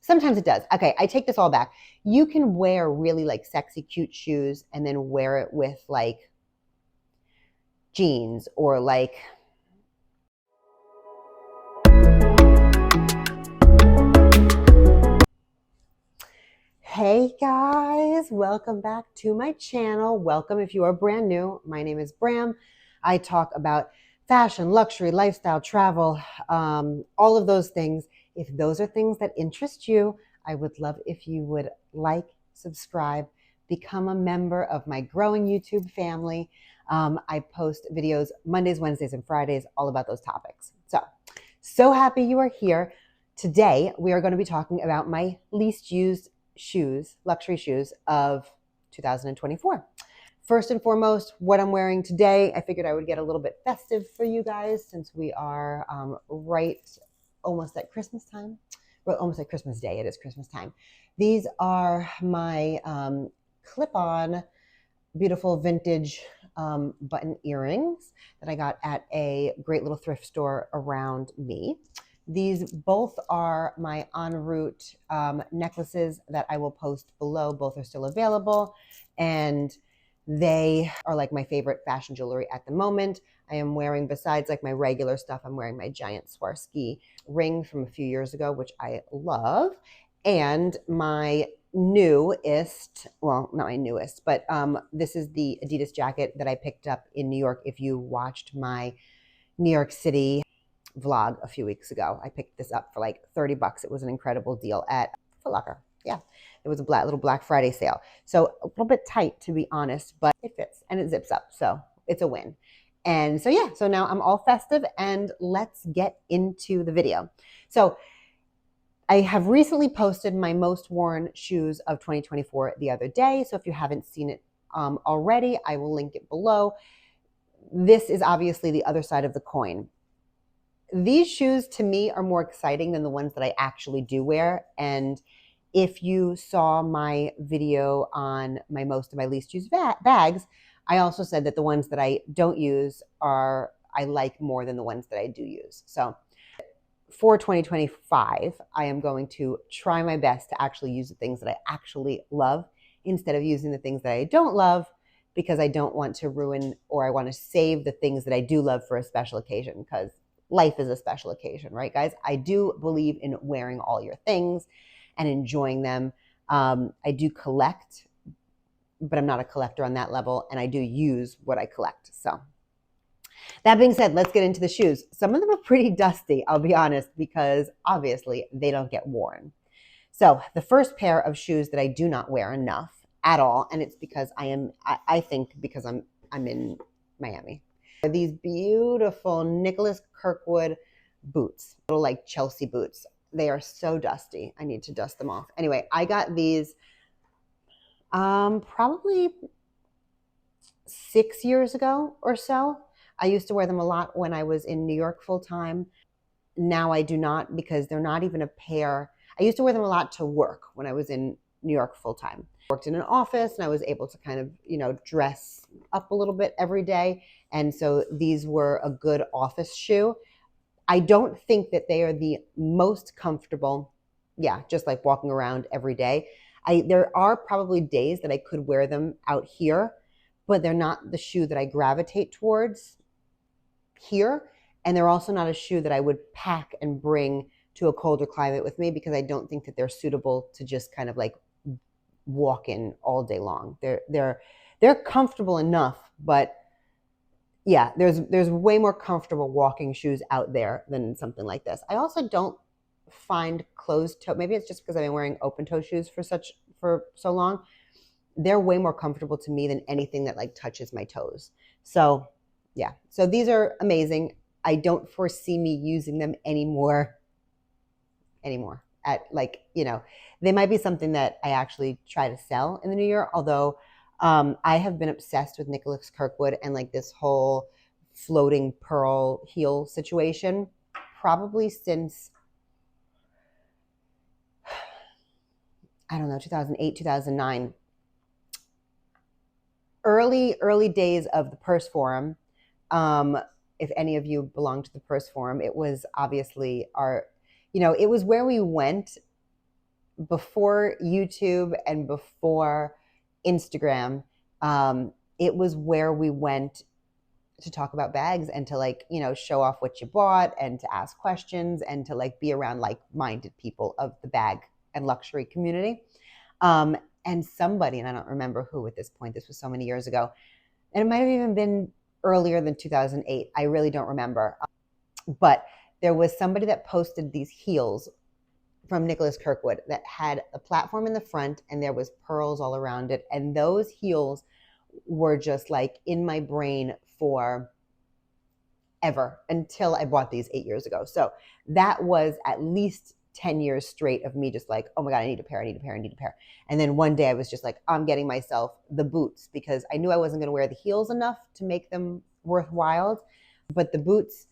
Sometimes it does. Okay, I take this all back. You can wear really like sexy, cute shoes and then wear it with like jeans or like hey guys, welcome back to my channel. Welcome if you are brand new. My name is Bram. I talk about fashion, luxury, lifestyle, travel, all of those things. If those are things that interest you, I would love if you would like, subscribe, become a member of my growing YouTube family. I post videos Mondays, Wednesdays, and Fridays all about those topics. So happy you are here. Today, we are going to be talking about my least used shoes, luxury shoes of 2024. First and foremost, what I'm wearing today, I figured I would get a little bit festive for you guys since we are right almost at Christmas time. Well, almost at Christmas Day. It is Christmas time. These are my clip-on beautiful vintage button earrings that I got at a great little thrift store around me. These both are my Enroute necklaces that I will post below. Both are still available, and they are like my favorite fashion jewelry at the moment. I am wearing, besides like my regular stuff, I'm wearing my giant Swarovski ring from a few years ago, which I love, and my newest, well, not my newest, but this is the Adidas jacket that I picked up in New York. If you watched my New York City vlog a few weeks ago, I picked this up for like 30 bucks. It was an incredible deal at Foot Locker. Yeah, it was a little Black Friday sale. So a little bit tight, to be honest, but it fits and it zips up. So it's a win. And so, yeah, so now I'm all festive and let's get into the video. So I have recently posted my most worn shoes of 2024 the other day. So if you haven't seen it already, I will link it below. This is obviously the other side of the coin. These shoes to me are more exciting than the ones that I actually do wear. And if you saw my video on my most of my least used bags, I also said that the ones that I don't use I like more than the ones that I do use. So for 2025, I am going to try my best to actually use the things that I actually love instead of using the things that I don't love, because I don't want to ruin, or I want to save the things that I do love for a special occasion, because life is a special occasion, right, guys? I do believe in wearing all your things and enjoying them. I do collect, but I'm not a collector on that level, and I do use what I collect. So that being said, let's get into the shoes. Some of them are pretty dusty, I'll be honest, because obviously they don't get worn. So the first pair of shoes that I do not wear enough at all, and it's because I think because I'm in Miami, are these beautiful Nicholas Kirkwood boots, little like Chelsea boots. They are so dusty. I need to dust them off. Anyway, I got these probably 6 years ago or so. I used to wear them a lot when I was in New York full time. Now I do not, because they're not even a pair. I used to wear them a lot to work when I was in New York full time. I worked in an office and I was able to kind of, dress up a little bit every day. And so these were a good office shoe. I don't think that they are the most comfortable. Yeah, just like walking around every day. There are probably days that I could wear them out here, but they're not the shoe that I gravitate towards here. And they're also not a shoe that I would pack and bring to a colder climate with me, because I don't think that they're suitable to just kind of like walk in all day long. They're comfortable enough, but yeah, there's way more comfortable walking shoes out there than something like this. I also don't find closed toe, maybe it's just because I've been wearing open toe shoes for so long. They're way more comfortable to me than anything that like touches my toes. So yeah, so these are amazing. I don't foresee me using them anymore at like, they might be something that I actually try to sell in the new year. Although I have been obsessed with Nicholas Kirkwood and like this whole floating pearl heel situation probably since, I don't know, 2008, 2009. Early days of the Purse Forum. If any of you belong to the Purse Forum, it was obviously it was where we went before YouTube and before Instagram, it was where we went to talk about bags and to like, show off what you bought and to ask questions and to like be around like-minded people of the bag and luxury community. And somebody, and I don't remember who at this point, this was so many years ago, and it might have even been earlier than 2008. I really don't remember. But there was somebody that posted these heels from Nicholas Kirkwood that had a platform in the front and there was pearls all around it. And those heels were just like in my brain for ever until I bought these 8 years ago. So that was at least 10 years straight of me just like, oh my God, I need a pair, I need a pair, I need a pair. And then one day I was just like, I'm getting myself the boots because I knew I wasn't going to wear the heels enough to make them worthwhile. But the boots,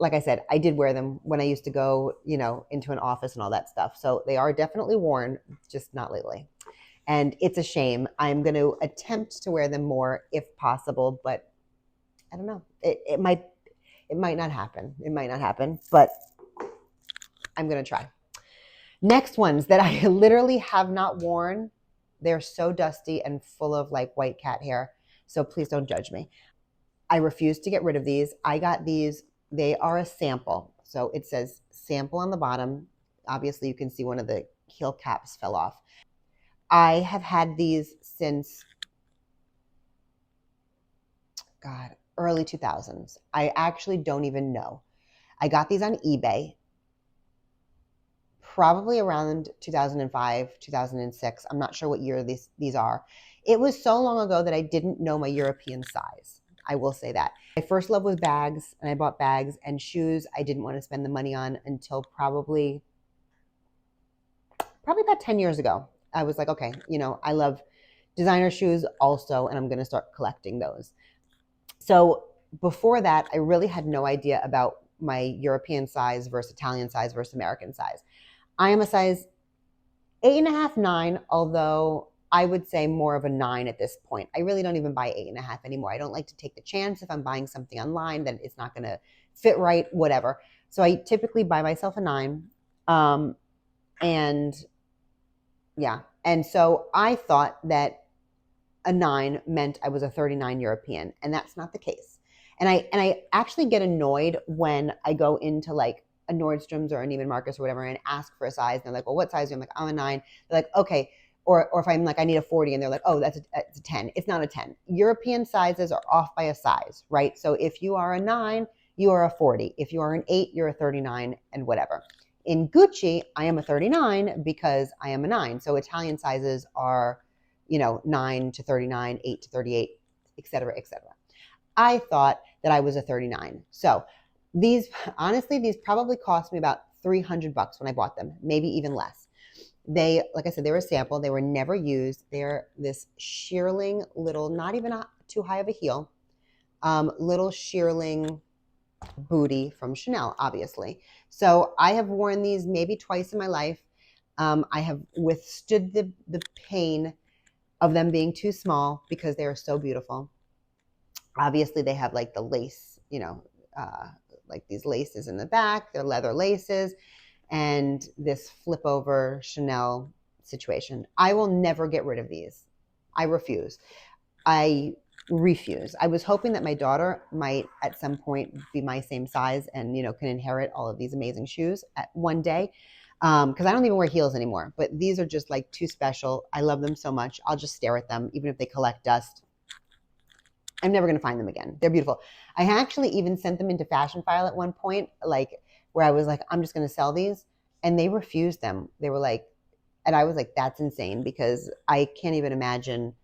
like I said, I did wear them when I used to go, into an office and all that stuff. So they are definitely worn, just not lately. And it's a shame. I'm going to attempt to wear them more if possible, but I don't know. It might not happen. It might not happen, but I'm going to try. Next ones that I literally have not worn. They're so dusty and full of like white cat hair. So please don't judge me. I refuse to get rid of these. I got these. They are a sample. So it says sample on the bottom. Obviously, you can see one of the heel caps fell off. I have had these since, God, early 2000s. I actually don't even know. I got these on eBay probably around 2005, 2006. I'm not sure what year these are. It was so long ago that I didn't know my European size. I will say that. My first love was bags, and I bought bags and shoes I didn't want to spend the money on until probably about 10 years ago. I was like, okay, I love designer shoes also, and I'm going to start collecting those. So before that, I really had no idea about my European size versus Italian size versus American size. I am a size 8.5, 9, although I would say more of a 9 at this point. I really don't even buy 8.5 anymore. I don't like to take the chance if I'm buying something online that it's not going to fit right, whatever. So I typically buy myself a 9. And yeah. And so I thought that a 9 meant I was a 39 European, and that's not the case. And I actually get annoyed when I go into like a Nordstrom's or a Neiman Marcus or whatever and ask for a size. And they're like, well, what size are you? I'm like, I'm a 9. They're like, okay. Or if I'm like, I need a 40, and they're like, oh, it's a 10. It's not a 10. European sizes are off by a size, right? So if you are a 9, you are a 40. If you are an 8, you're a 39 and whatever. In Gucci, I am a 39 because I am a 9. So Italian sizes are, 9 to 39, 8 to 38, et cetera, et cetera. I thought that I was a 39. So these probably cost me about $300 when I bought them, maybe even less. They, like I said, they were a sample. They were never used. They're this shearling little, not even too high of a heel, little shearling booty from Chanel, obviously. So I have worn these maybe twice in my life. I have withstood the pain of them being too small because they are so beautiful. Obviously, they have like the lace, like these laces in the back. They're leather laces. And this flip over Chanel situation. I will never get rid of these. I refuse. I was hoping that my daughter might at some point be my same size and, can inherit all of these amazing shoes at one day. Because I don't even wear heels anymore, but these are just like too special. I love them so much. I'll just stare at them, even if they collect dust. I'm never going to find them again. They're beautiful. I actually even sent them into Fashion File at one point, like, where I was like, I'm just going to sell these. And they refused them. They were like, and I was like, that's insane because I can't even imagine,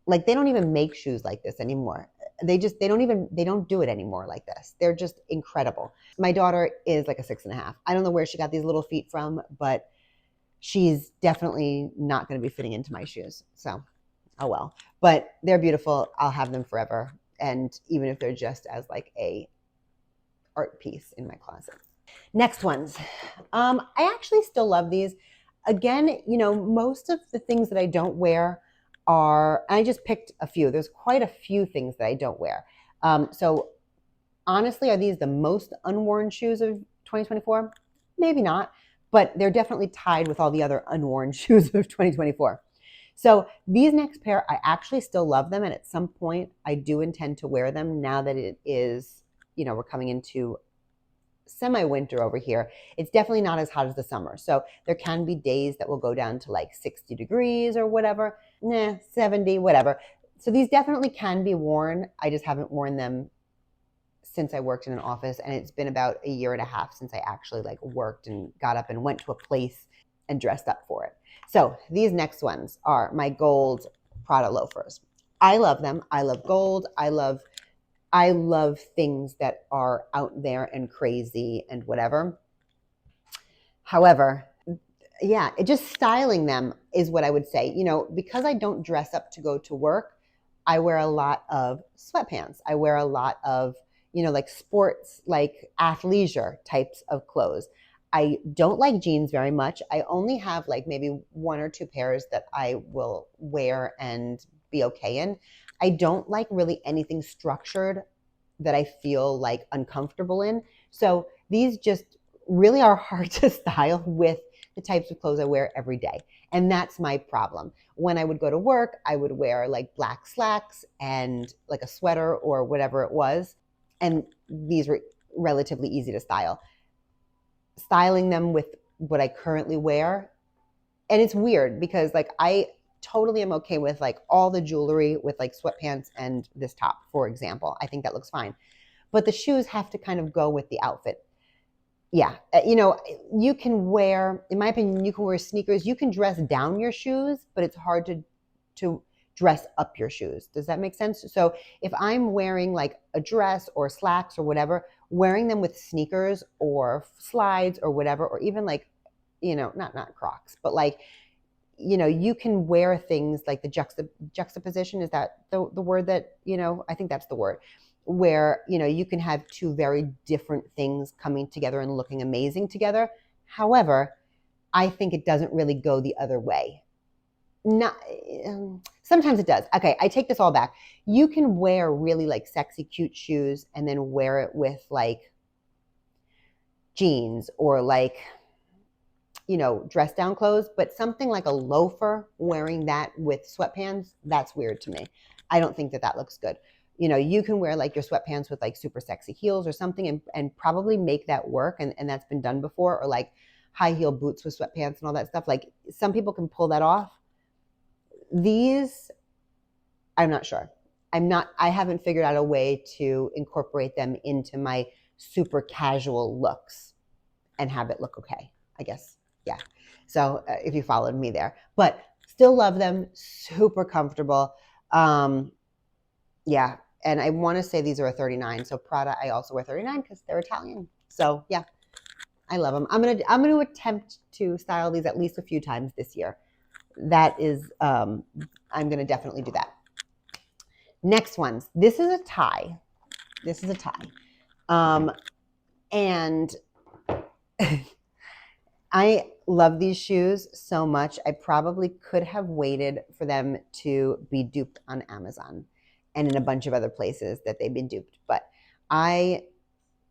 like, they don't even make shoes like this anymore. They don't do it anymore like this. They're just incredible. My daughter is like a 6.5. I don't know where she got these little feet from, but she's definitely not going to be fitting into my shoes. So, oh well. But they're beautiful. I'll have them forever. And even if they're just as like a art piece in my closet. Next ones. I actually still love these. Again, most of the things that I don't wear I just picked a few. There's quite a few things that I don't wear. So honestly, are these the most unworn shoes of 2024? Maybe not. but they're definitely tied with all the other unworn shoes of 2024. So these next pair, I actually still love them. And at some point I do intend to wear them now that it is, we're coming into semi-winter over here. It's definitely not as hot as the summer. So there can be days that will go down to like 60 degrees or whatever, 70, whatever. So these definitely can be worn. I just haven't worn them since I worked in an office, and it's been about a year and a half since I actually like worked and got up and went to a place and dressed up for it. So these next ones are my gold Prada loafers. I love them. I love gold. I love things that are out there and crazy and whatever. However, yeah, just styling them is what I would say. Because I don't dress up to go to work, I wear a lot of sweatpants. I wear a lot of, like sports, like athleisure types of clothes. I don't like jeans very much. I only have like maybe one or two pairs that I will wear and be okay in. I don't like really anything structured that I feel like uncomfortable in. So these just really are hard to style with the types of clothes I wear every day. And that's my problem. When I would go to work, I would wear like black slacks and like a sweater or whatever it was. And these were relatively easy to style. Styling them with what I currently wear. And it's weird because like I totally am okay with like all the jewelry with like sweatpants and this top, for example. I think that looks fine. But the shoes have to kind of go with the outfit. Yeah. You can wear, in my opinion, you can wear sneakers. You can dress down your shoes, but it's hard to dress up your shoes. Does that make sense? So if I'm wearing like a dress or slacks or whatever, wearing them with sneakers or slides or whatever, or even like, not Crocs, but like, you can wear things like the juxtaposition. Is that the word that, I think that's the word, where, you can have two very different things coming together and looking amazing together. However, I think it doesn't really go the other way. Not sometimes it does. Okay, I take this all back. You can wear really like sexy, cute shoes and then wear it with like jeans or like, dress down clothes, but something like a loafer, wearing that with sweatpants, that's weird to me. I don't think that looks good. You can wear like your sweatpants with like super sexy heels or something and probably make that work. And that's been done before, or like high heel boots with sweatpants and all that stuff. Like some people can pull that off. These, I'm not sure. I haven't figured out a way to incorporate them into my super casual looks and have it look okay, I guess. Yeah. So if you followed me there, but still love them, super comfortable. Yeah. And I want to say these are a 39. So Prada, I also wear 39 because they're Italian. So yeah, I love them. I'm gonna attempt to style these at least a few times this year. That is, I'm gonna definitely do that. Next ones. This is a tie. And I love these shoes so much. I probably could have waited for them to be duped on Amazon and in a bunch of other places that they've been duped. But I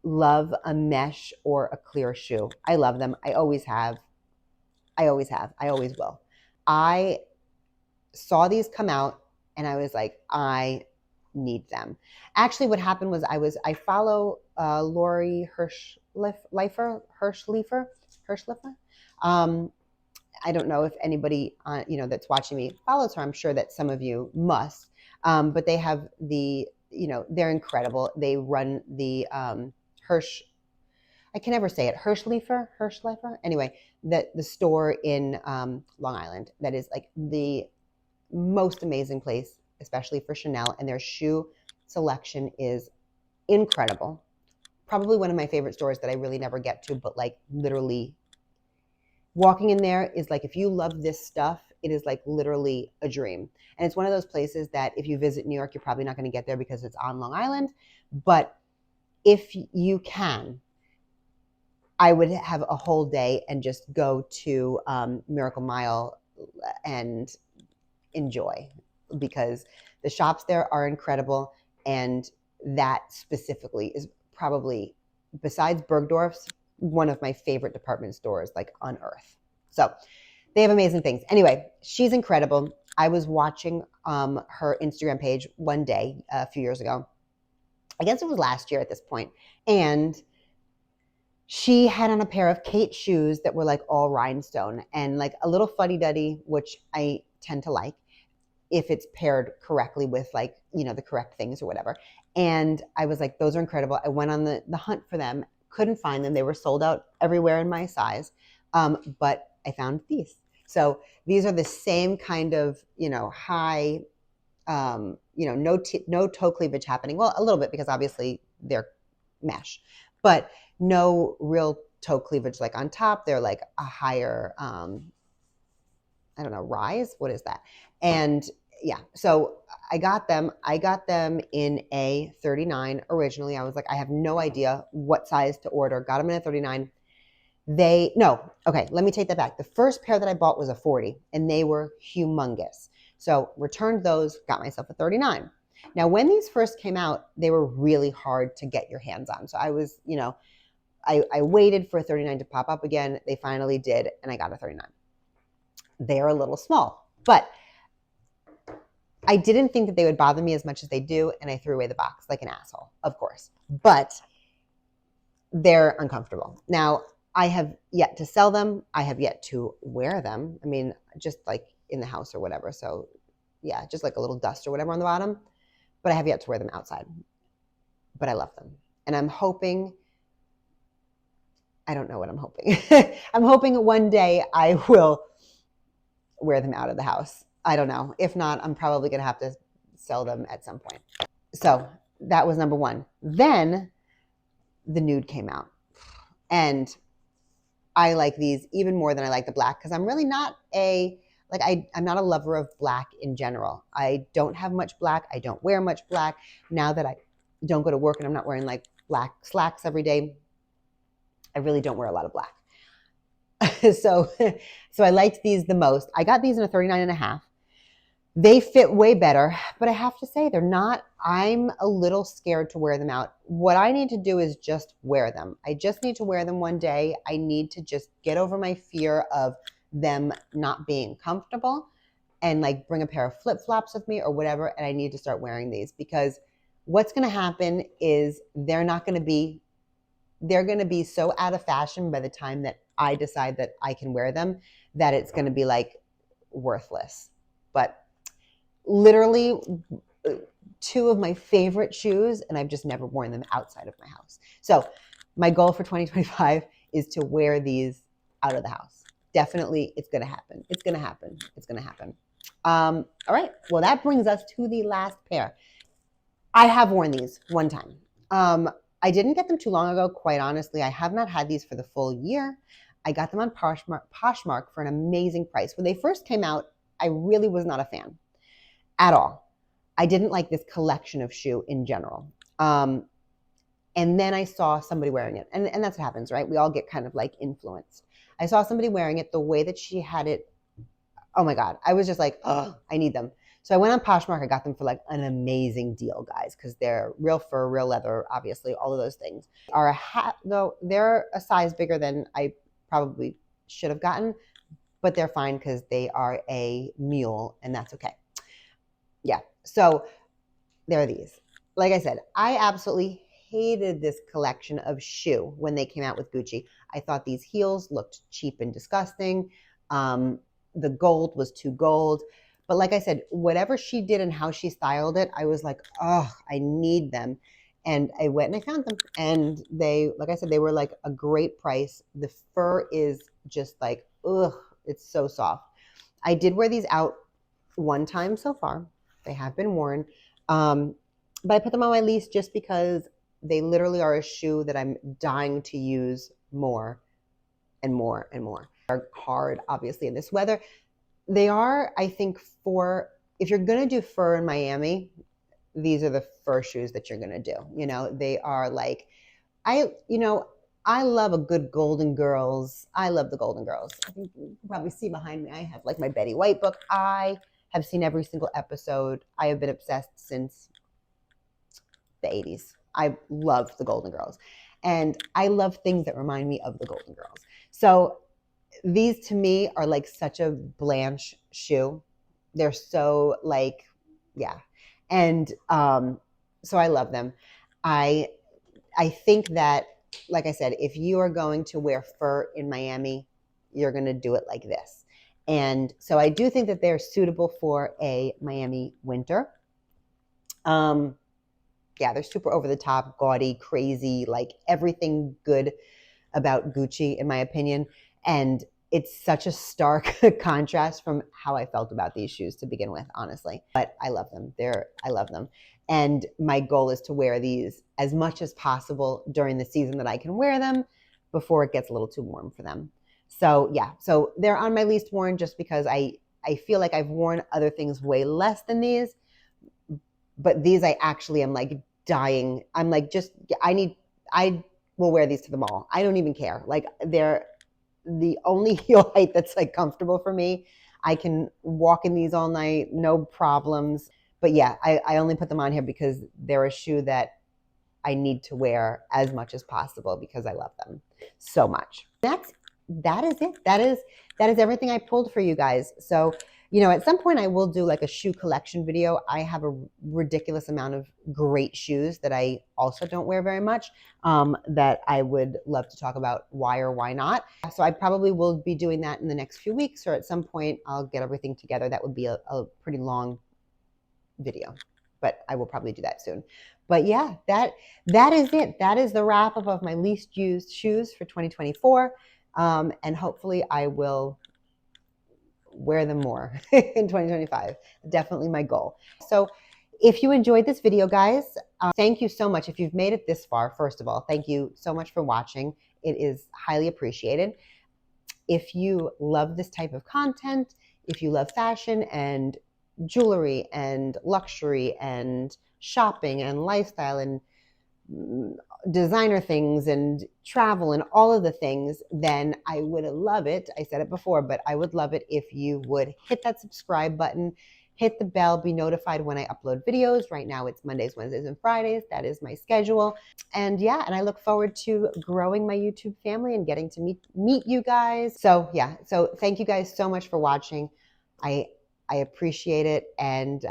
love a mesh or a clear shoe. I love them. I always have. I always will. I saw these come out and I was like, I need them. Actually, what happened was I follow Lori Hirschleifer. I don't know if anybody that's watching me follows her. I'm sure that some of you must. But they have they're incredible. They run the I can never say it. Hirschleifer. Anyway, the store in Long Island that is like the most amazing place, especially for Chanel, and their shoe selection is incredible. Probably one of my favorite stores that I really never get to, but like literally walking in there is like, if you love this stuff, it is like literally a dream. And it's one of those places that if you visit New York, you're probably not going to get there because it's on Long Island. But if you can, I would have a whole day and just go to Miracle Mile and enjoy, because the shops there are incredible. And that specifically is probably, besides Bergdorf's, one of my favorite department stores like on earth. So they have amazing things. Anyway, she's incredible. I was watching her Instagram page one day a few years ago. I guess it was last year at this point. And she had on a pair of Khaite shoes that were like all rhinestone and like a little fuddy-duddy, which I tend to like if it's paired correctly with like, you know, the correct things or whatever. And I was like, those are incredible. I went on the hunt for them, couldn't find them. They were sold out everywhere in my size. But I found these. So these are the same kind of, you know, high, you know, no toe cleavage happening. Well, a little bit because obviously they're mesh, but no real toe cleavage like on top. They're like a higher, I don't know, rise. What is that? And yeah, so I got them in a 39 originally. I was like, I have no idea what size to order. Got them in a 39. Okay, let me take that back. The first pair that I bought was a 40 and they were humongous. So returned those, got myself a 39. Now, when these first came out, they were really hard to get your hands on. So I was, you know, I waited for a 39 to pop up again. They finally did, and I got a 39. They're a little small, but I didn't think that they would bother me as much as they do, and I threw away the box like an asshole, of course. But they're uncomfortable. Now, I have yet to sell them. I have yet to wear them. I mean, just like in the house or whatever. So yeah, just like a little dust or whatever on the bottom. But I have yet to wear them outside. But I love them. And I'm hoping, I don't know what I'm hoping. I'm hoping one day I will wear them out of the house. I don't know. If not, I'm probably going to have to sell them at some point. So that was number one. Then the nude came out. And I like these even more than I like the black because I'm really not I'm not a lover of black in general. I don't have much black. I don't wear much black. Now that I don't go to work and I'm not wearing like black slacks every day, I really don't wear a lot of black. So I liked these the most. I got these in a 39.5. They fit way better, but I have to say I'm a little scared to wear them out. What I need to do is just wear them. I just need to wear them one day. I need to just get over my fear of them not being comfortable and like bring a pair of flip-flops with me or whatever. And I need to start wearing these because what's going to happen is they're going to be so out of fashion by the time that I decide that I can wear them that it's going to be like worthless. But literally two of my favorite shoes, and I've just never worn them outside of my house. So my goal for 2025 is to wear these out of the house. Definitely, it's going to happen. It's going to happen. It's going to happen. All right. Well, that brings us to the last pair. I have worn these one time. I didn't get them too long ago, quite honestly. I have not had these for the full year. I got them on Poshmark for an amazing price. When they first came out, I really was not a fan at all. I didn't like this collection of shoe in general. And then I saw somebody wearing it. And that's what happens, right? We all get kind of like influenced. I saw somebody wearing it the way that she had it. Oh my God. I was just like, oh, I need them. So I went on Poshmark. I got them for like an amazing deal, guys, because they're real fur, real leather, obviously, all of those things. Though they're a size bigger than I probably should have gotten, but they're fine because they are a mule, and that's okay. Yeah, so there are these. Like I said, I absolutely hated this collection of shoe when they came out with Gucci. I thought these heels looked cheap and disgusting. The gold was too gold. But like I said, whatever she did and how she styled it, I was like, oh, I need them. And I went and I found them. And they, like I said, they were like a great price. The fur is just like, ugh, it's so soft. I did wear these out one time so far. They have been worn. But I put them on my lease just because they literally are a shoe that I'm dying to use more and more and more. They're hard, obviously, in this weather. They are, I think, if you're going to do fur in Miami, these are the fur shoes that you're going to do. You know, they are like, I love a good Golden Girls. I love the Golden Girls. I think you can probably see behind me, I have like my Betty White book. I have seen every single episode. I have been obsessed since the 80s. I love the Golden Girls. And I love things that remind me of the Golden Girls. So these to me are like such a Blanche shoe. They're so like, yeah. And so I love them. I I think that, like I said, if you are going to wear fur in Miami, you're going to do it like this. And so I do think that they're suitable for a Miami winter. Yeah, they're super over the top, gaudy, crazy, like everything good about Gucci, in my opinion. And it's such a stark contrast from how I felt about these shoes to begin with, honestly. But I love them. I love them. And my goal is to wear these as much as possible during the season that I can wear them before it gets a little too warm for them. So yeah, so they're on my least worn just because I feel like I've worn other things way less than these. But these I actually am like dying. I'm like, just, I will wear these to the mall. I don't even care. Like they're the only heel height that's like comfortable for me. I can walk in these all night, no problems. But yeah, I only put them on here because they're a shoe that I need to wear as much as possible because I love them so much. That is it. That is everything I pulled for you guys. So, you know, at some point I will do like a shoe collection video. I have a ridiculous amount of great shoes that I also don't wear very much, that I would love to talk about why or why not. So I probably will be doing that in the next few weeks, or at some point I'll get everything together. That would be a pretty long video, but I will probably do that soon. But yeah, that is it. That is the wrap up of my least used shoes for 2024. And hopefully I will wear them more in 2025. Definitely my goal. So if you enjoyed this video, guys, thank you so much. If you've made it this far, first of all, thank you so much for watching. It is highly appreciated. If you love this type of content, if you love fashion and jewelry and luxury and shopping and lifestyle and designer things and travel and all of the things, then I would love it. I said it before, but I would love it if you would hit that subscribe button, hit the bell, be notified when I upload videos. Right now it's Mondays, Wednesdays, and Fridays. That is my schedule. And yeah, and I look forward to growing my YouTube family and getting to meet you guys. So yeah, so thank you guys so much for watching. I appreciate it. And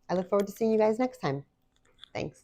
I look forward to seeing you guys next time. Thanks.